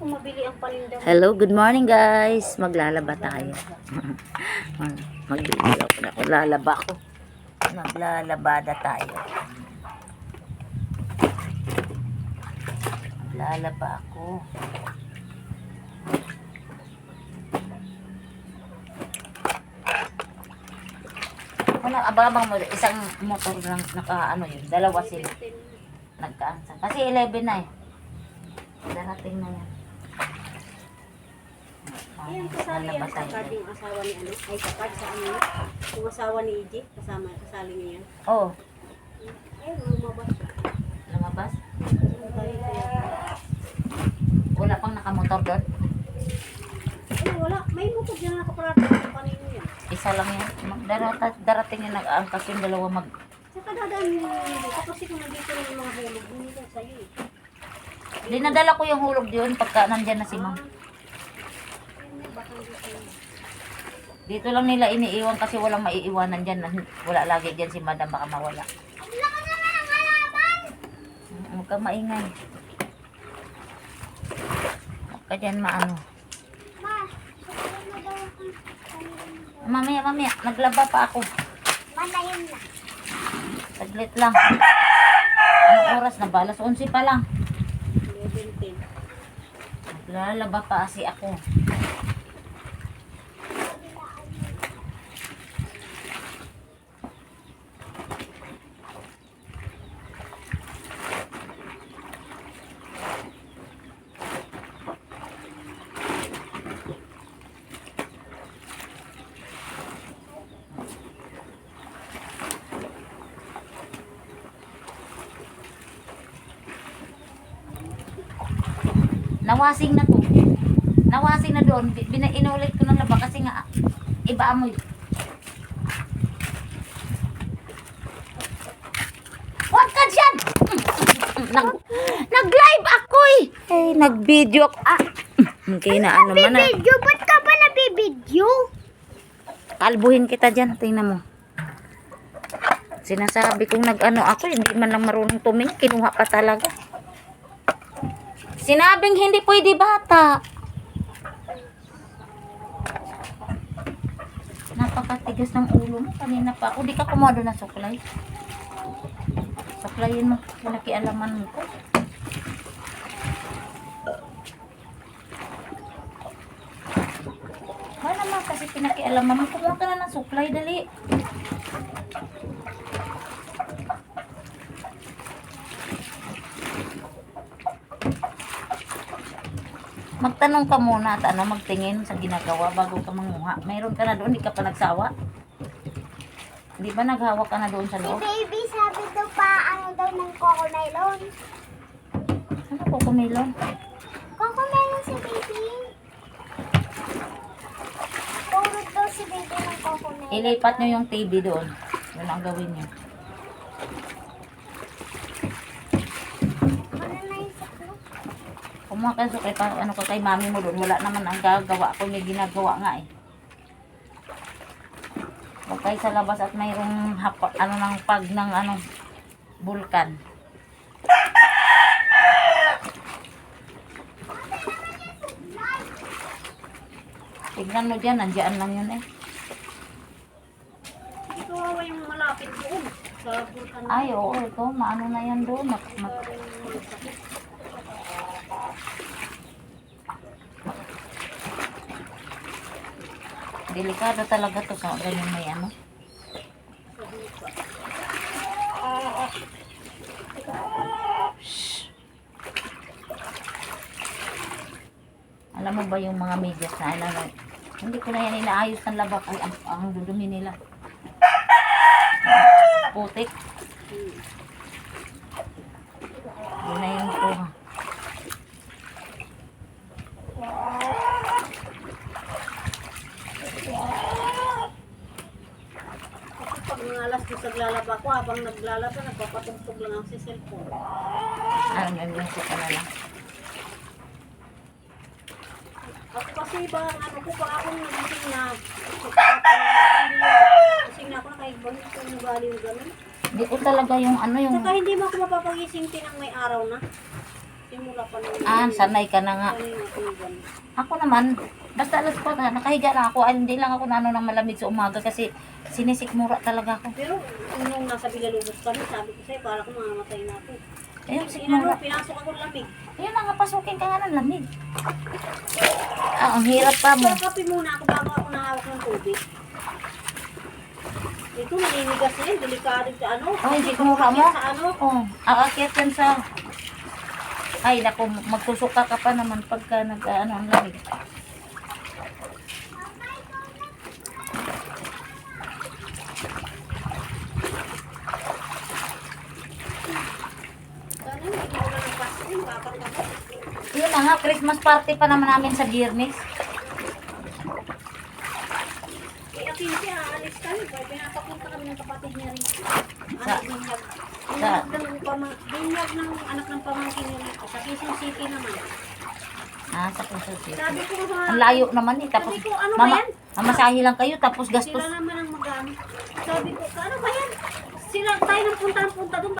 kung mabili ang paninda. Hello, good morning guys. Maglalaba tayo. Maglalaba ko. Maglalabada tayo. Maglalaba ako. Wala, abang mo, isang motor lang naka ano yun, dalawa sila. Nagkaansa. Kasi 11 na eh. Darating na yan. Ayan, kasali yan sa card yung asawa ni ano. Ay, sa card sa ano. Yung asawa ni EJ, kasali niya yan. Oo. Ayun, lumabas. Lumabas? Wala pang nakamotor doon? Ay, wala. May motor dyan nakaparado. Kanino yan? Isa lang yan. Darating yung nag-aangkas yung dalawa mag... Saka dadaan yung dito. Kasi kung nandito na yung mga hulog, hindi ka sa'yo eh. Dinadala ko yung hulog yun pagka nandyan na si Ma'am. Dito lang nila iniiwan kasi walang maiiwanan dyan. Wala lagi dyan si Madam, baka mawala. Huwag ka maingay. Huwag ka dyan maano. Mamaya, naglaba pa ako. Manayin na. Saglit lang. Anong oras na ba? Alas 11 pa lang. 11:10. Naglalaba pa kasi ako. Nawasing na to. Nawasing na doon. Inulit ko ng laba kasi nga iba amoy. Huwag ka dyan! Nag-live ako eh. Eh, nag-video ako. Okay na ano man na. Video? Ba't ka ba nabibidyo? Kalbuhin kita dyan. Tingnan mo. Sinasabi kong nag-ano ako. Hindi man lang marunong tumingin. Kinuha pa talaga. Sinabing hindi pwede bata. Napakatigas ng ulo mo. Kanina pa ako. Di ka kumodo na suklay. Suklayin mo. Pinakialaman mo ko. Wala naman kasi pinakialaman mo. Kumuha ka na ng suklay. Dali. Magtanong ka muna at magtingin sa ginagawa bago ka manguha. Mayroon ka na doon, di ka pa nagsawa. Di ba naghawak ka na doon sa loob? Baby, sabi daw pa ano daw ng cocomelon. Ano po kumilon? Cocomelon si baby. Purot daw si baby ng cocomelon. Ilipat nyo yung TV doon. Yun ang gawin nyo. Ano na yung saklo? Kumuha ka so kay mami mo doon. Wala naman ang gagawa ko. May ginagawa nga eh. Huwag kayo sa labas at mayroong ng pag ng bulkan. Tignan mo dyan, nandiyan lang yun eh. Ito awa yung malapit doon sa bulkan. Ay, oo, ito, maano na yan doon. Delikado talaga to sa ganyan may ano. Shhh. Alam mo ba yung mga medyas na hindi ko na yan inaayos ng labak. Ay, ang dudumi nila. Putik. Yun na yung ito. Pag mga alas ko naglalaba ko, habang naglalaba, nagpapatugtog lang ang si cellphone. Ano, nag-music ka na lang. Ako kasi ba, ano ko pa akong nagising na, gising na ako na kahit bangit ko yung gali yung gano'n. Hindi ko talaga yung ano yung... Saka hindi mo ako mapapagising tinang may araw na. Simula wala pa naman. Sanay ka na nga. Kanina tulugan. Ako naman, basta alas ko na, nakahiga lang ako. Ay, hindi lang ako na ano ng malamig sa umaga kasi sinisikmura talaga ako. Pero nung nasa Villalobos kami, sabi ko sa'yo, para kung mamamatay na ako. Ayun, sikmura. Pinasok ako lamig. Ayun na nga, pasukin ka nga ng lamig. Ang hirap pa mo. So, kape muna ako bago ako nahawak ng tubig. Ito, naninigas na yun. Delikado sa ano. Ay, sikmura mo? Sa ano. Oh, aakyat yan sa... Ay, naku, magsusuka ka pa naman pagka nag-ano ang lamig. Sana hindi ko na ng Pasko. Bakit ako? Yun na nga, Christmas party pa naman namin sa Biyernes. Kaya Pinti, aalis kami. Kaya pinapapunta kami ng kapatid niya rin. Sa- Binyag ng anak ng pamangkin niya. Sa Quezon City naman. Sa Quezon City. Sabi ko sa... Ang layo naman eh. Tapos, Sabi ko, ano ba yan? mamasahe lang kayo, tapos gastos. Sila naman ang mag-ano. Sabi ko, ano ba yan? Sila tayo nang punta doon.